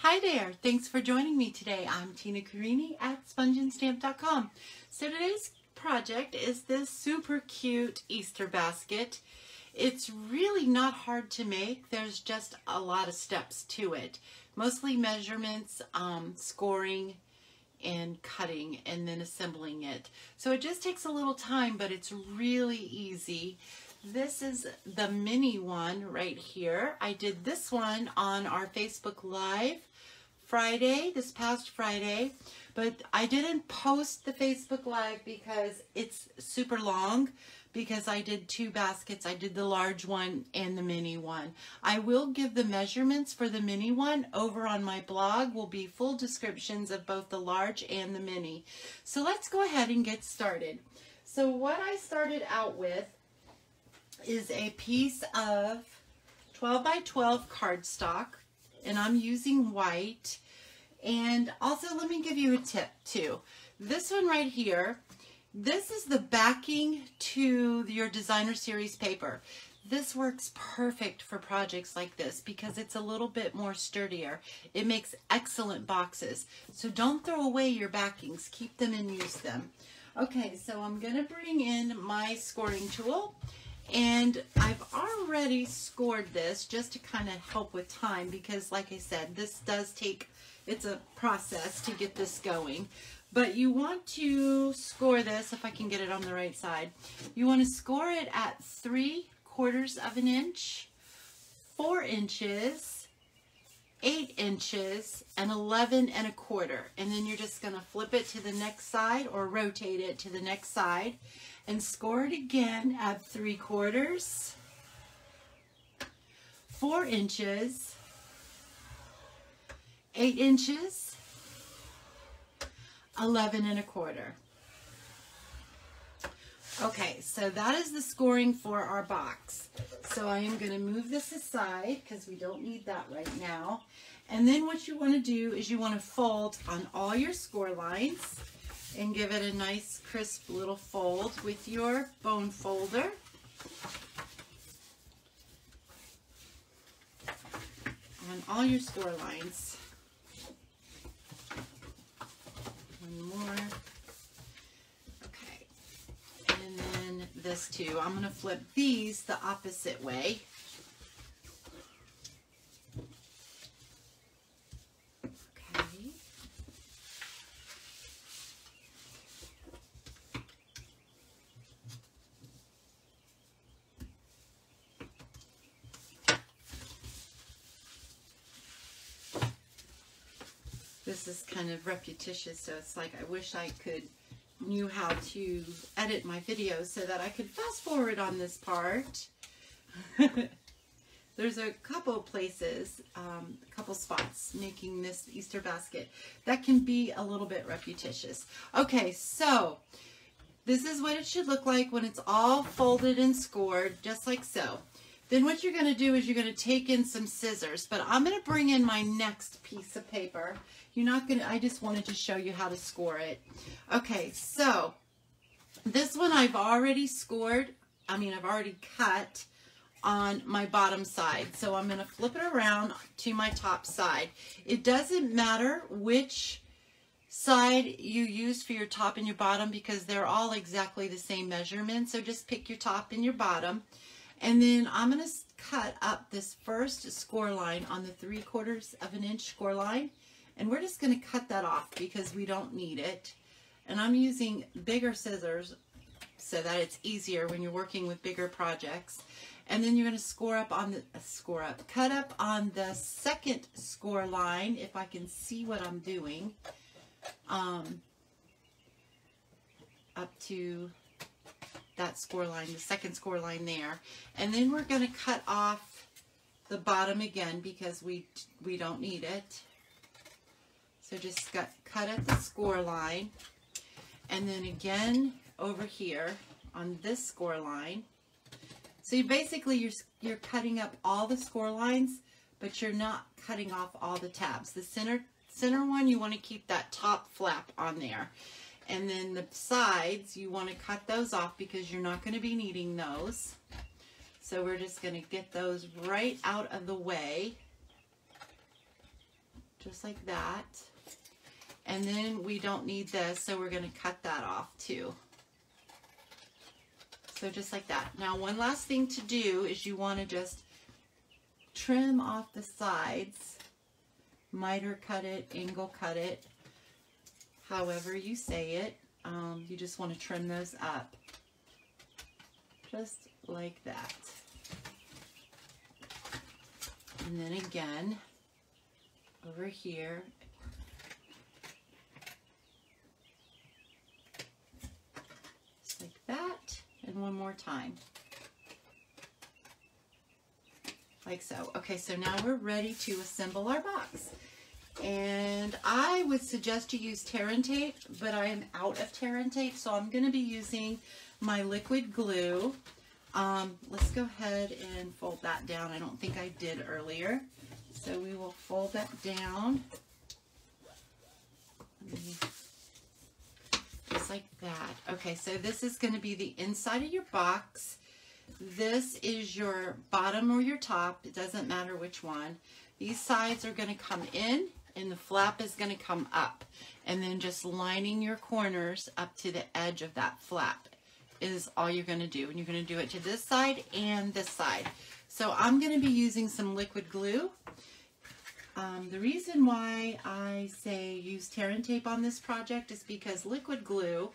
Hi there, thanks for joining me today. I'm Tina Carini at spongeandstamp.com. So today's project is this super cute Easter basket. It's really not hard to make. There's just a lot of steps to it. Mostly measurements, scoring, and cutting, and then assembling it. So it just takes a little time, but it's really easy. This is the mini one right here. I did this one on our Facebook Live Friday, this past Friday, but I didn't post the Facebook Live because it's super long, because I did two baskets. I did the large one and the mini one. I will give the measurements for the mini one over on my blog. Will be full descriptions of both the large and the mini. So let's go ahead and get started. So what I started out with is a piece of 12 by 12 cardstock, and I'm using white. And also, let me give you a tip too. This one right here, this is the backing to your designer series paper. This works perfect for projects like this because it's a little bit more sturdier. It makes excellent boxes. So don't throw away your backings. Keep them and use them. Okay, so I'm going to bring in my scoring tool. And I've already scored this just to kind of help with time because, like I said, this does take, it's a process to get this going. But you want to score this, if I can get it on the right side, you want to score it at 3/4 of an inch, 4 inches, 8 inches, and 11 1/4. And then you're just going to flip it to the next side or rotate it to the next side and score it again at 3/4, 4 inches, 8 inches, 11 1/4. Okay, so that is the scoring for our box. So I am going to move this aside because we don't need that right now. And then what you want to do is you want to fold on all your score lines and give it a nice crisp little fold with your bone folder. On all your score lines. One more. Okay. And then this too. I'm going to flip these the opposite way. This is kind of repetitious, so it's like I wish I knew how to edit my videos so that I could fast forward on this part. There's a couple places, a couple spots making this Easter basket that can be a little bit repetitious. Okay, so this is what it should look like when it's all folded and scored, just like so. Then what you're going to do is you're going to take in some scissors, but I'm going to bring in my next piece of paper. You're not going to, I just wanted to show you how to score it. Okay, so this one I've already scored, I've already cut on my bottom side. So I'm going to flip it around to my top side. It doesn't matter which side you use for your top and your bottom because they're all exactly the same measurement. So just pick your top and your bottom. And then I'm going to cut up this first score line on the 3/4 of an inch score line. And we're just going to cut that off because we don't need it. And I'm using bigger scissors so that it's easier when you're working with bigger projects. And then you're going to cut up on the second score line, if I can see what I'm doing, up to that score line, the second score line there. And then we're going to cut off the bottom again because we don't need it. So just cut at the score line, and then again over here on this score line. So you're cutting up all the score lines, but you're not cutting off all the tabs. The center one, you want to keep that top flap on there. And then the sides, you want to cut those off because you're not going to be needing those. So we're just going to get those right out of the way. just like that. And then we don't need this, so we're going to cut that off too. So just like that. Now one last thing to do is you want to just trim off the sides, miter cut it, angle cut it, however you say it. You just want to trim those up, just like that. And then again, over here, just like that, and one more time. Like so. Okay, so now we're ready to assemble our box. And I would suggest you use tear and tape, but I am out of tear and tape, so I'm going to be using my liquid glue. Let's go ahead and fold that down. I don't think I did earlier. So we will fold that down. Just like that. Okay, so this is going to be the inside of your box. This is your bottom or your top. It doesn't matter which one. These sides are going to come in and the flap is going to come up. And then just lining your corners up to the edge of that flap is all you're going to do. And you're going to do it to this side and this side. So I'm going to be using some liquid glue. The reason why I say use tear and tape on this project is because liquid glue,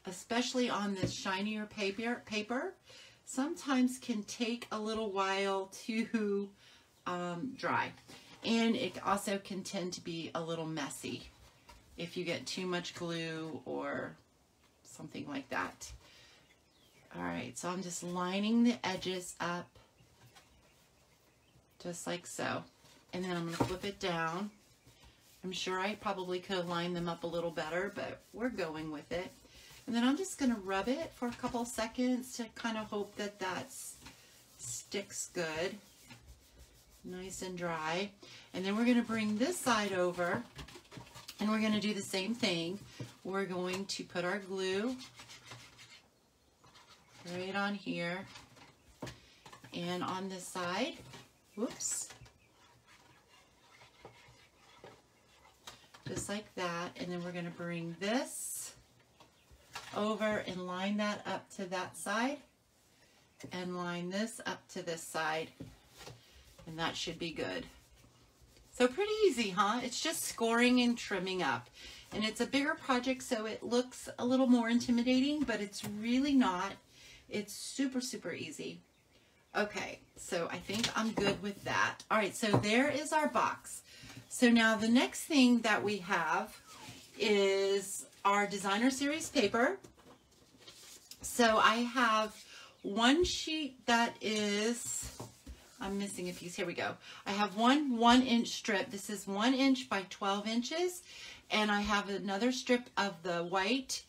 especially on this shinier paper, sometimes can take a little while to dry. And it also can tend to be a little messy if you get too much glue or something like that. All right, so I'm just lining the edges up just like so. And then I'm going to flip it down. I'm sure I probably could have lined them up a little better, but we're going with it. And then I'm just going to rub it for a couple seconds to kind of hope that that sticks good. Nice and dry. And then we're going to bring this side over and we're going to do the same thing. We're going to put our glue right on here and on this side. Whoops. Just like that. And then we're going to bring this over and line that up to that side and line this up to this side. And that should be good. So pretty easy, huh? It's just scoring and trimming up. And it's a bigger project, so it looks a little more intimidating, but it's really not. It's super, super easy. Okay, so I think I'm good with that. All right, so there is our box. So now the next thing that we have is our designer series paper. So I have one sheet that is, I'm missing a piece. Here we go. I have one 1-inch strip. This is 1 inch by 12 inches. And I have another strip of the white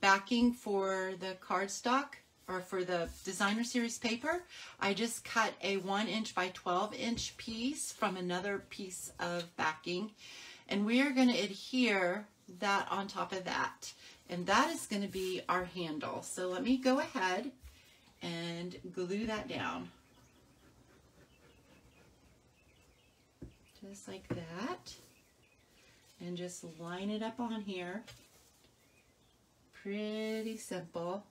backing for the cardstock or for the designer series paper. I just cut a 1 inch by 12 inch piece from another piece of backing. And we are going to adhere that on top of that. And that is going to be our handle. So let me go ahead and glue that down. Just like that. And just line it up on here. Pretty simple.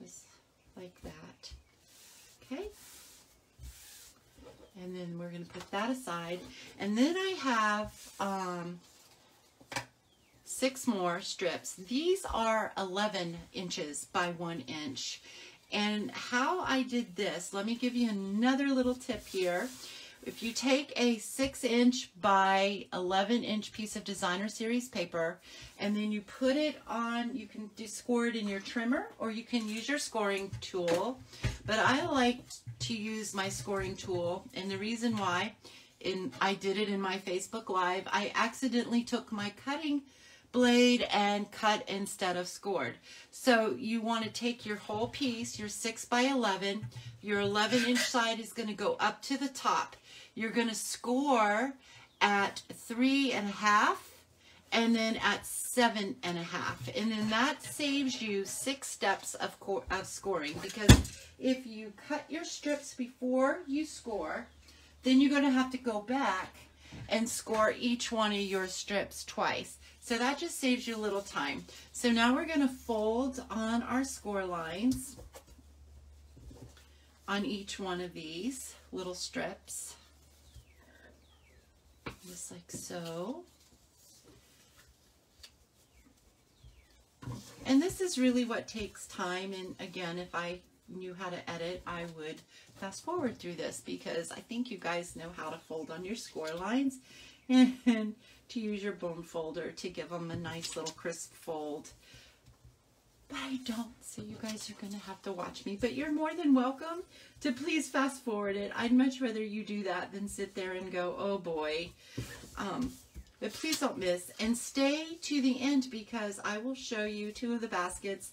Just like that. Okay. And then we're going to put that aside. And then I have 6 more strips. These are 11 inches by 1 inch. And how I did this, let me give you another little tip here. If you take a 6 inch by 11 inch piece of designer series paper and then you put it on, you can score it in your trimmer or you can use your scoring tool. But I like to use my scoring tool, and the reason why, I did it in my Facebook Live, I accidentally took my cutting blade and cut instead of scored. So you want to take your whole piece, your 6 by 11, your 11 inch side is going to go up to the top. You're going to score at 3.5 and then at 7.5. And then that saves you 6 steps of scoring, because if you cut your strips before you score, then you're going to have to go back and score each one of your strips twice. So that just saves you a little time. So now we're going to fold on our score lines on each one of these little strips, just like so. And this is really what takes time. And again, if I knew how to edit, I would fast forward through this, because I think you guys know how to fold on your score lines and to use your bone folder to give them a nice little crisp fold. But I don't, so you guys are going to have to watch me. But you're more than welcome to please fast forward it. I'd much rather you do that than sit there and go, oh boy. But please don't miss, and stay to the end, because I will show you 2 of the baskets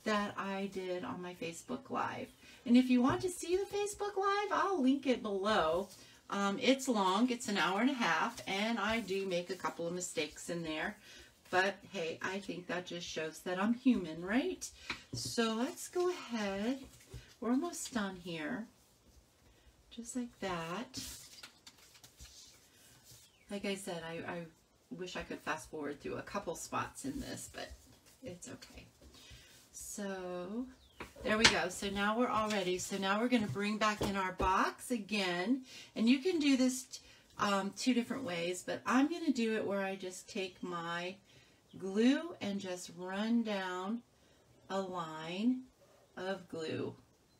that I did on my Facebook Live. And if you want to see the Facebook Live, I'll link it below. It's long, it's an hour and a half, and I do make a couple of mistakes in there. But hey, I think that just shows that I'm human, right? So let's go ahead. We're almost done here. Just like that. Like I said, I wish I could fast forward through a couple spots in this, but it's okay. So there we go. So now we're all ready. So now we're going to bring back in our box again. And you can do this 2 different ways, but I'm going to do it where I just take my glue and just run down a line of glue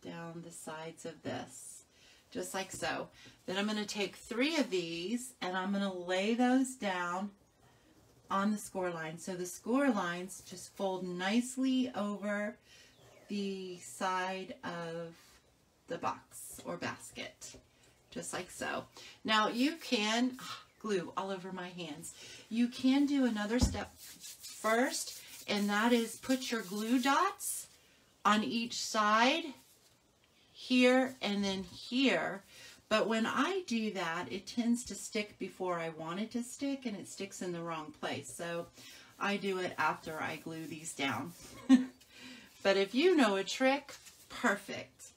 down the sides of this, just like so. Then I'm going to take 3 of these and I'm going to lay those down on the score line. So the score lines just fold nicely over the side of the box or basket, just like so. Now you can, glue all over my hands. You can do another step first, and that is put your glue dots on each side, here and then here. But when I do that, it tends to stick before I want it to stick, and it sticks in the wrong place. So I do it after I glue these down. But if you know a trick, perfect,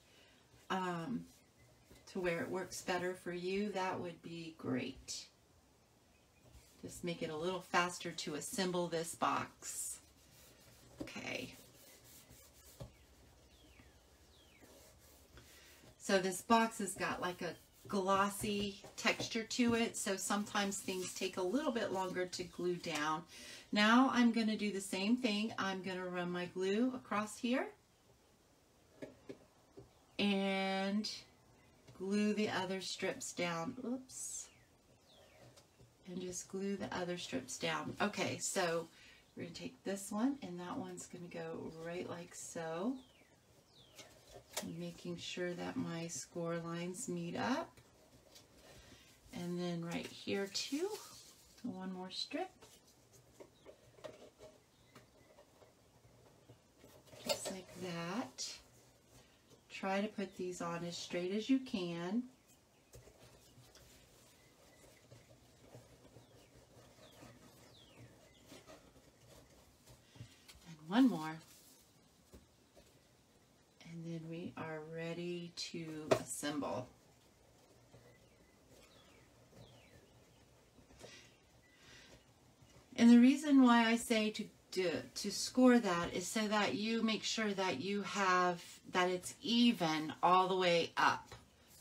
to where it works better for you, that would be great. Just make it a little faster to assemble this box. Okay. So this box has got like a glossy texture to it, so sometimes things take a little bit longer to glue down. Now I'm going to do the same thing. I'm going to run my glue across here and glue the other strips down. Oops. And just glue the other strips down. Okay, so we're going to take this one, and that one's going to go right like so. Making sure that my score lines meet up. And then right here too, one more strip. Just like that. Try to put these on as straight as you can. And one more. And then we are ready to assemble. And the reason why I say to score that is so that you make sure that you have, that it's even all the way up.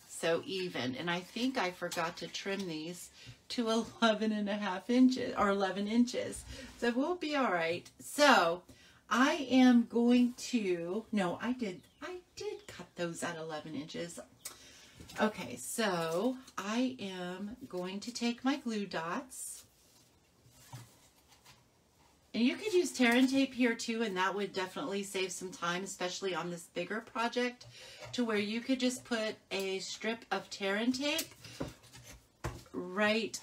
So even. And I think I forgot to trim these to 11.5 inches or 11 inches. So we'll be all right. So I am going to, no, I did cut those at 11 inches. Okay, so I am going to take my glue dots. And you could use tear and tape here too, and that would definitely save some time, especially on this bigger project, to where you could just put a strip of tear and tape right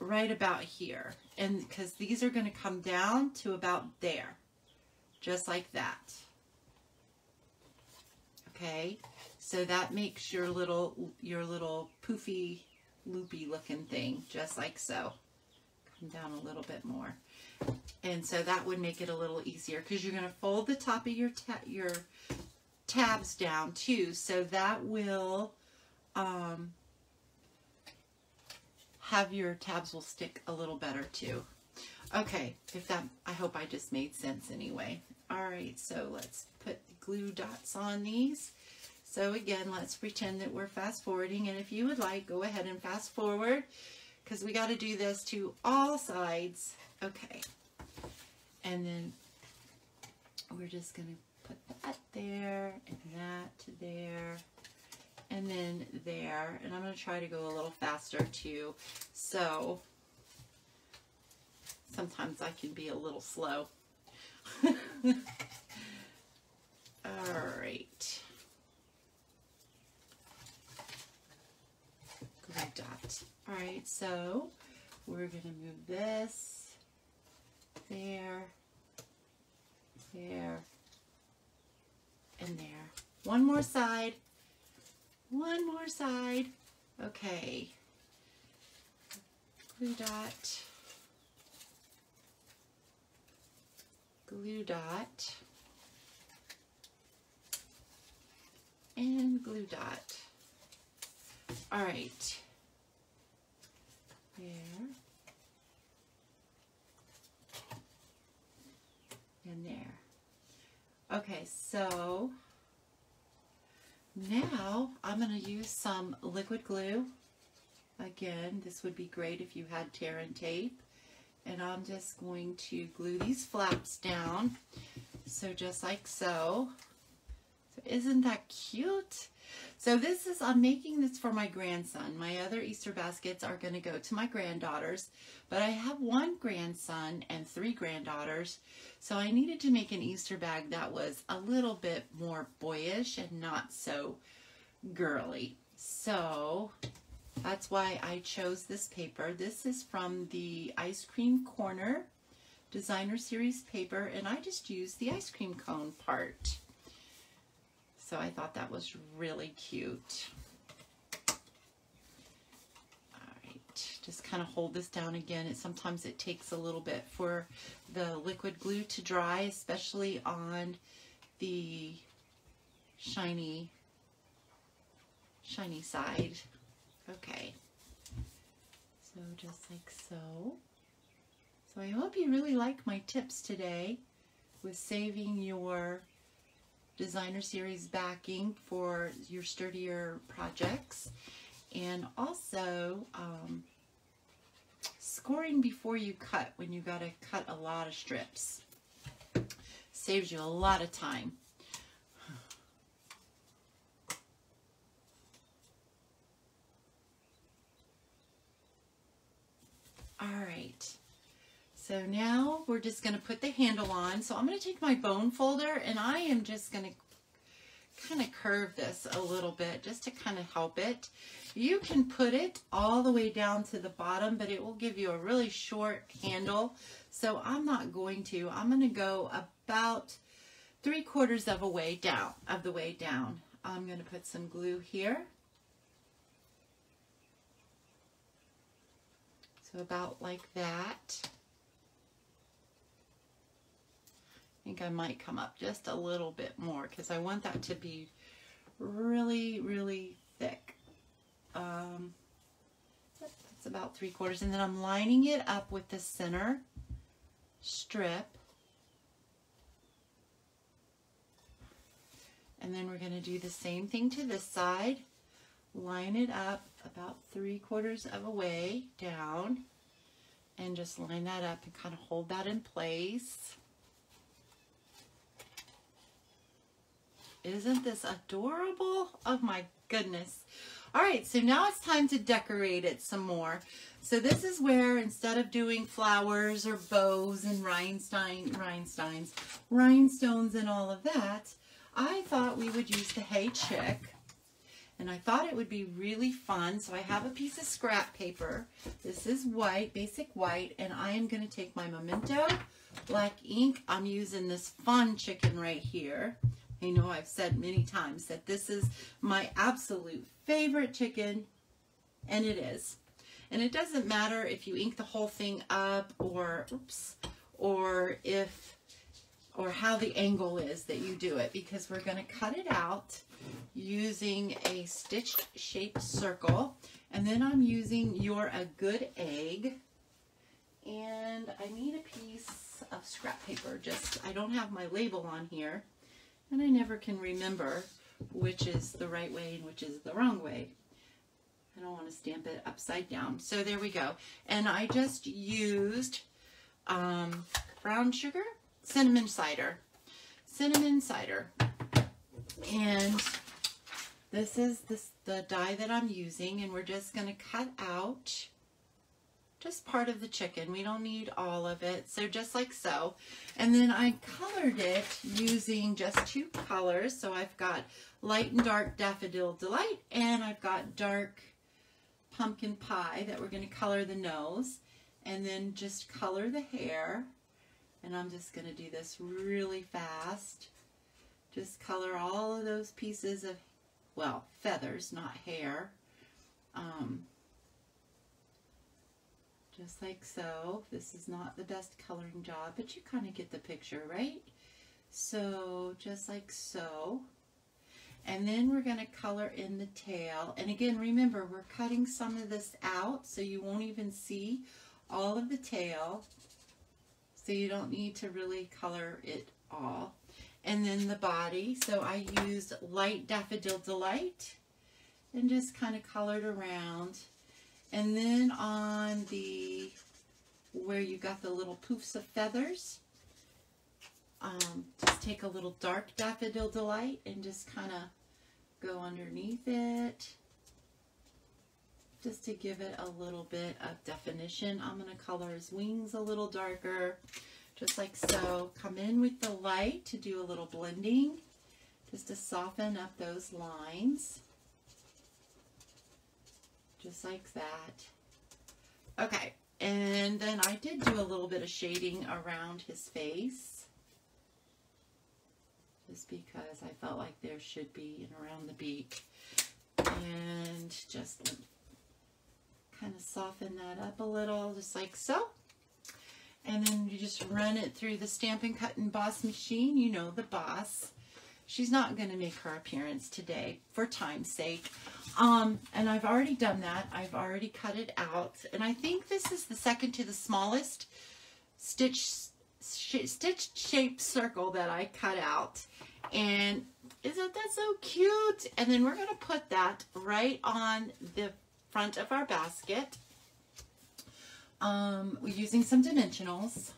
about here. And because these are going to come down to about there. Just like that. Okay, so that makes your little poofy, loopy looking thing, just like so. come down a little bit more. And so that would make it a little easier because you're going to fold the top of your tabs down too. So that will have your tabs will stick a little better too. Okay, I hope I just made sense anyway. All right, so let's put the glue dots on these. So again, let's pretend that we're fast forwarding, and if you would like, go ahead and fast forward because we got to do this to all sides. Okay, and then we're just going to put that there and that to there and then there, and I'm going to try to go a little faster too, so sometimes I can be a little slow. All right. Glue dot. All right, so we're going to move this there, there, and there. One more side. One more side. Okay. Glue dot. Glue dot. And glue dot. All right. There. And there. Okay, so now I'm going to use some liquid glue. Again, this would be great if you had tear and tape. And I'm just going to glue these flaps down. So just like so. So isn't that cute? So this is, I'm making this for my grandson. My other Easter baskets are going to go to my granddaughters, but I have one grandson and 3 granddaughters. So I needed to make an Easter bag that was a little bit more boyish and not so girly. So that's why I chose this paper. This is from the Ice Cream Corner Designer Series paper, and I just used the ice cream cone part. So I thought that was really cute. All right, just kind of hold this down again. Sometimes it takes a little bit for the liquid glue to dry, especially on the shiny side. Okay, so just like so. So I hope you really like my tips today with saving your Designer Series backing for your sturdier projects, and also scoring before you cut when you got to cut a lot of strips. Saves you a lot of time. All right, so now we're just going to put the handle on. So I'm going to take my bone folder and I am just going to kind of curve this a little bit just to kind of help it. You can put it all the way down to the bottom, but it will give you a really short handle. So I'm not going to. I'm going to go about 3/4 of the way down. I'm going to put some glue here. So about like that. I think I might come up just a little bit more because I want that to be really, really thick. That's about 3/4, and then I'm lining it up with the center strip. And then we're going to do the same thing to this side. Line it up about 3/4 of a way down and just line that up and kind of hold that in place. Isn't this adorable? Oh my goodness. All right, so now it's time to decorate it some more. So this is where, instead of doing flowers or bows and rhinestones and all of that, I thought we would use the Hey Chick. And I thought it would be really fun. So I have a piece of scrap paper. This is white, basic white, and I am going to take my Memento black ink. I'm using this fun chicken right here. I know I've said many times that this is my absolute favorite chicken, and it is. And it doesn't matter if you ink the whole thing up or, oops, or how the angle is that you do it, because we're going to cut it out using a stitched shaped circle. And then I'm using You're a Good Egg. And I need a piece of scrap paper. I don't have my label on here, and I never can remember which is the right way and which is the wrong way. I don't want to stamp it upside down. So there we go. And I just used brown sugar, cinnamon cider. And this is the die that I'm using, and we're just going to cut out just part of the chicken. We don't need all of it. So just like so. And then I colored it using just 2 colors. So I've got light and dark Daffodil Delight, and I've got dark Pumpkin Pie that we're going to color the nose, and then just color the hair. And I'm just going to do this really fast. Just color all of those pieces of, well, feathers, not hair. Just like so. This is not the best coloring job, but you kind of get the picture, right? So just like so. And then we're going to color in the tail. And again, remember, we're cutting some of this out, so you won't even see all of the tail. So you don't need to really color it all. And then the body. So I used light Daffodil Delight and just kind of colored around. And then on the, where you got the little poofs of feathers, just take a little dark Daffodil Delight and just kind of go underneath it, just to give it a little bit of definition. I'm going to color his wings a little darker, just like so. Come in with the light to do a little blending, just to soften up those lines. Just like that. Okay, and then I did do a little bit of shading around his face, just because I felt like there should be, and around the beak. And just kind of soften that up a little, just like so. And then you just run it through the Stampin' Cut and Boss machine. You know the boss. She's not going to make her appearance today for time's sake. And I've already done that. I've already cut it out. And I think this is the second to the smallest stitched shaped circle that I cut out. And isn't that so cute? And then we're going to put that right on the front of our basket. We're using some dimensionals.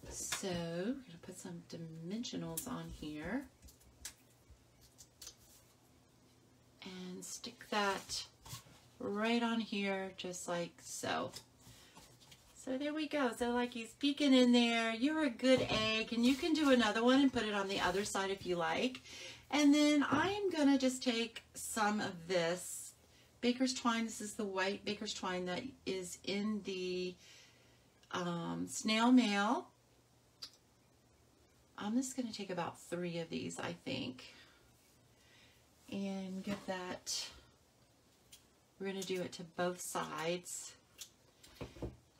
So we're going to put some dimensionals on here and stick that right on here, just like so. So there we go. So like he's peeking in there. You're a good egg. And you can do another one and put it on the other side if you like. And then I'm going to just take some of this baker's twine. This is the white baker's twine that is in the snail mail. I'm just going to take about 3 of these, I think, and give that, we're going to do it to both sides.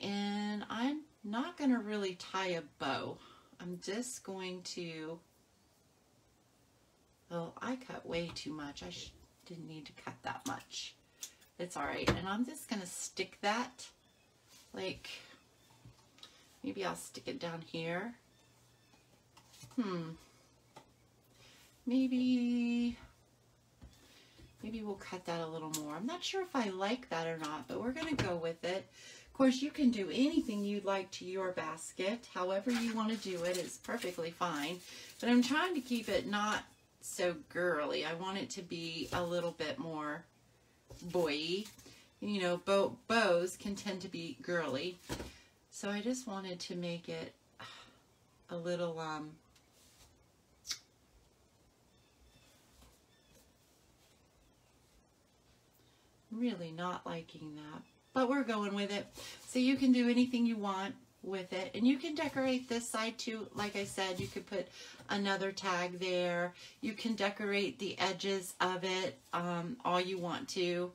And I'm not going to really tie a bow. I'm just going to, oh, I cut way too much. I didn't need to cut that much. It's all right. And I'm just going to stick that, like, maybe I'll stick it down here. Maybe we'll cut that a little more. I'm not sure if I like that or not, but we're going to go with it. Of course, you can do anything you'd like to your basket. However you want to do it is perfectly fine. But I'm trying to keep it not so girly. I want it to be a little bit more boy-y. You know, bows can tend to be girly. So I just wanted to make it a little, really not liking that, but we're going with it. So you can do anything you want with it, and you can decorate this side too. Like I said, you could put another tag there. You can decorate the edges of it all you want to.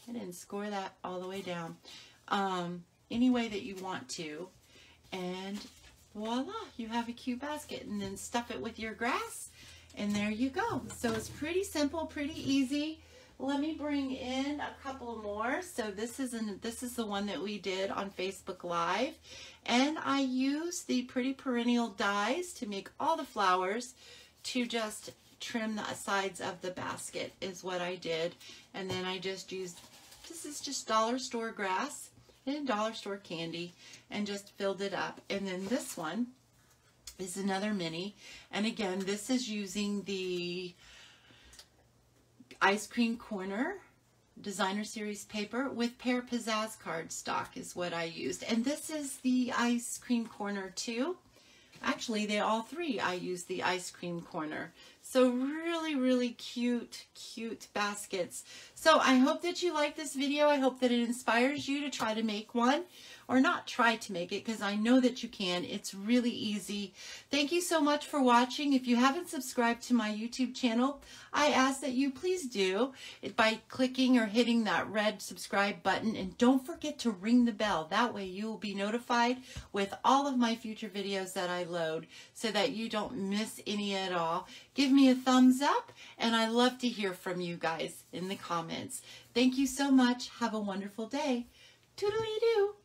I didn't score that all the way down. Any way that you want to. And voila, you have a cute basket. And then stuff it with your grass, and there you go. So it's pretty simple, pretty easy. Let me bring in a couple more. So this is the one that we did on Facebook Live. And I used the Pretty Perennial dies to make all the flowers, to just trim the sides of the basket is what I did. And then I just used, this is just dollar store grass and dollar store candy, and just filled it up. And then this one is another mini. And again, this is using the Ice Cream Corner Designer Series paper with Pear Pizzazz cardstock is what I used. And this is the Ice Cream Corner too. Actually, they all three, I used the Ice Cream Corner. So really, really cute, cute baskets. So I hope that you like this video. I hope that it inspires you to try to make one, or not try to make it, because I know that you can. It's really easy. Thank you so much for watching. If you haven't subscribed to my YouTube channel, I ask that you please do it by clicking or hitting that red subscribe button, and don't forget to ring the bell. That way you will be notified with all of my future videos that I load, so that you don't miss any at all. Give me a thumbs up, and I love to hear from you guys in the comments. Thank you so much. Have a wonderful day. Toodly-doo.